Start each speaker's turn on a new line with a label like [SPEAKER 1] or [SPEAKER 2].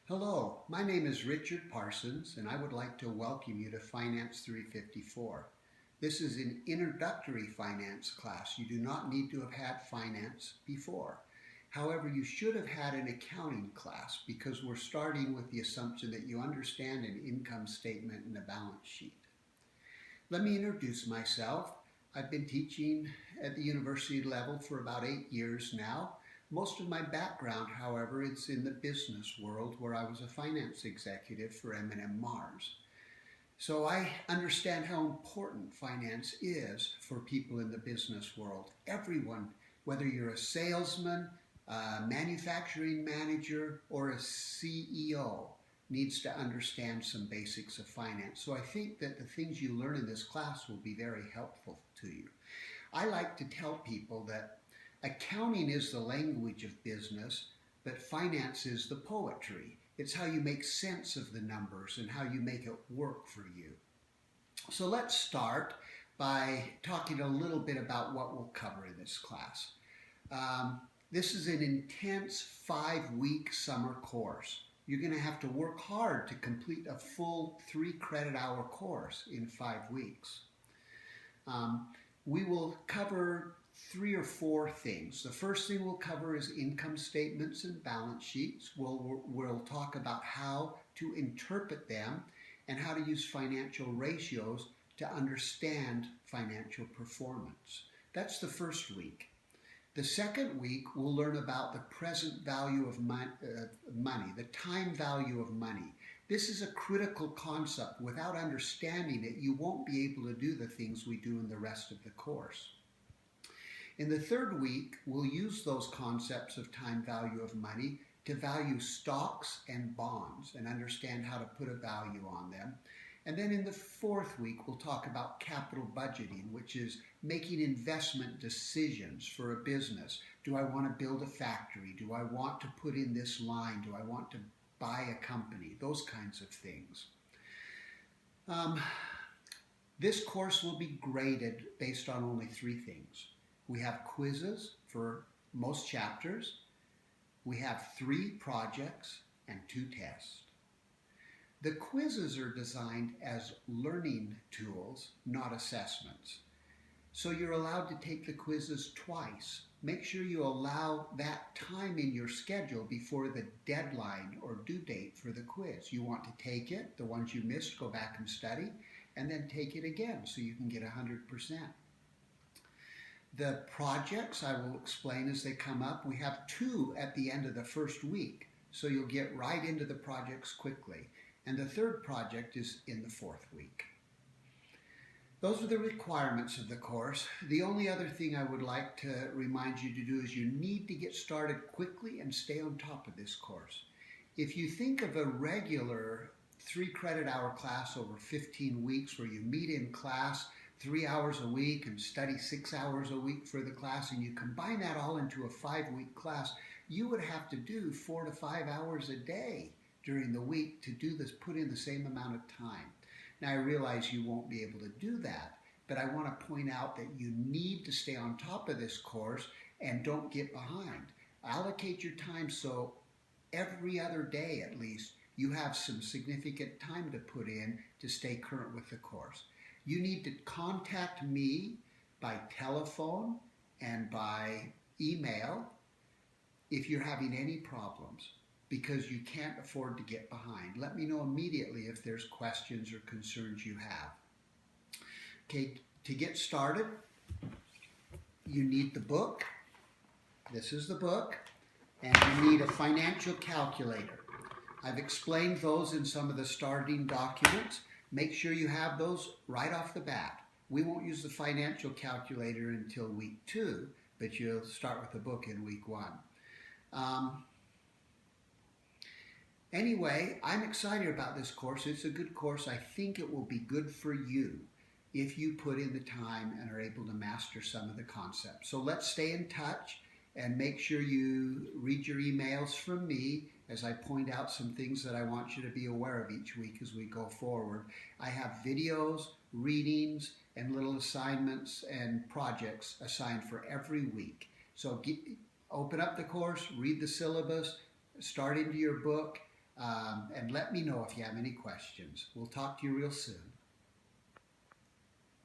[SPEAKER 1] Hello, my name is Richard Parsons, and I would like to welcome you to Finance 354. This is an introductory finance class. You do not need to have had finance before. However, you should have had an accounting class because we're starting with the assumption that you understand an income statement and a balance sheet. Let me introduce myself. I've been teaching at the university level for about 8 years now. Most of my background, however, is in the business world where I was a finance executive for M&M Mars. So I understand how important finance is for people in the business world. Everyone, whether you're a salesman, a manufacturing manager, or a CEO, needs to understand some basics of finance. So I think that the things you learn in this class will be very helpful to you. I like to tell people that accounting is the language of business, but finance is the poetry. It's how you make sense of the numbers and how you make it work for you. So let's start by talking a little bit about what we'll cover in this class. This is an intense 5-week summer course. You're going to have to work hard to complete a full 3-credit-hour course in 5 weeks. We will cover 3 or 4 things. The first thing we'll cover is income statements and balance sheets. We'll talk about how to interpret them and how to use financial ratios to understand financial performance. That's the first week. The second week, we'll learn about the present value of money, the time value of money. This is a critical concept. Without understanding it, you won't be able to do the things we do in the rest of the course. In the third week, we'll use those concepts of time value of money to value stocks and bonds and understand how to put a value on them. And then in the fourth week, we'll talk about capital budgeting, which is making investment decisions for a business. Do I want to build a factory? Do I want to put in this line? Do I want to buy a company? Those kinds of things. This course will be graded based on only 3 things. We have quizzes for most chapters. We have 3 projects and 2 tests. The quizzes are designed as learning tools, not assessments. So you're allowed to take the quizzes twice. Make sure you allow that time in your schedule before the deadline or due date for the quiz. You want to take it, the ones you missed, go back and study, and then take it again so you can get 100%. The projects I will explain as they come up. We have 2 at the end of the first week, so you'll get right into the projects quickly. And the third project is in the 4th week. Those are the requirements of the course. The only other thing I would like to remind you to do is you need to get started quickly and stay on top of this course. If you think of a regular 3-credit-hour class over 15 weeks where you meet in class 3 hours a week and study 6 hours a week for the class, and you combine that all into a 5-week class, you would have to do 4 to 5 hours a day during the week to do this, put in the same amount of time. Now I realize you won't be able to do that, but I want to point out that you need to stay on top of this course and don't get behind. Allocate your time so every other day at least you have some significant time to put in to stay current with the course. You need to contact me by telephone and by email if you're having any problems, because you can't afford to get behind. Let me know immediately if there's questions or concerns you have. Okay, to get started, you need the book. This is the book. And you need a financial calculator. I've explained those in some of the starting documents. Make sure you have those right off the bat. We won't use the financial calculator until week 2, but you'll start with the book in week 1. Anyway, I'm excited about this course. It's a good course. I think it will be good for you if you put in the time and are able to master some of the concepts. So let's stay in touch and make sure you read your emails from me as I point out some things that I want you to be aware of each week as we go forward. I have videos, readings, and little assignments and projects assigned for every week. So open up the course, read the syllabus, start into your book, And let me know if you have any questions. We'll talk to you real soon.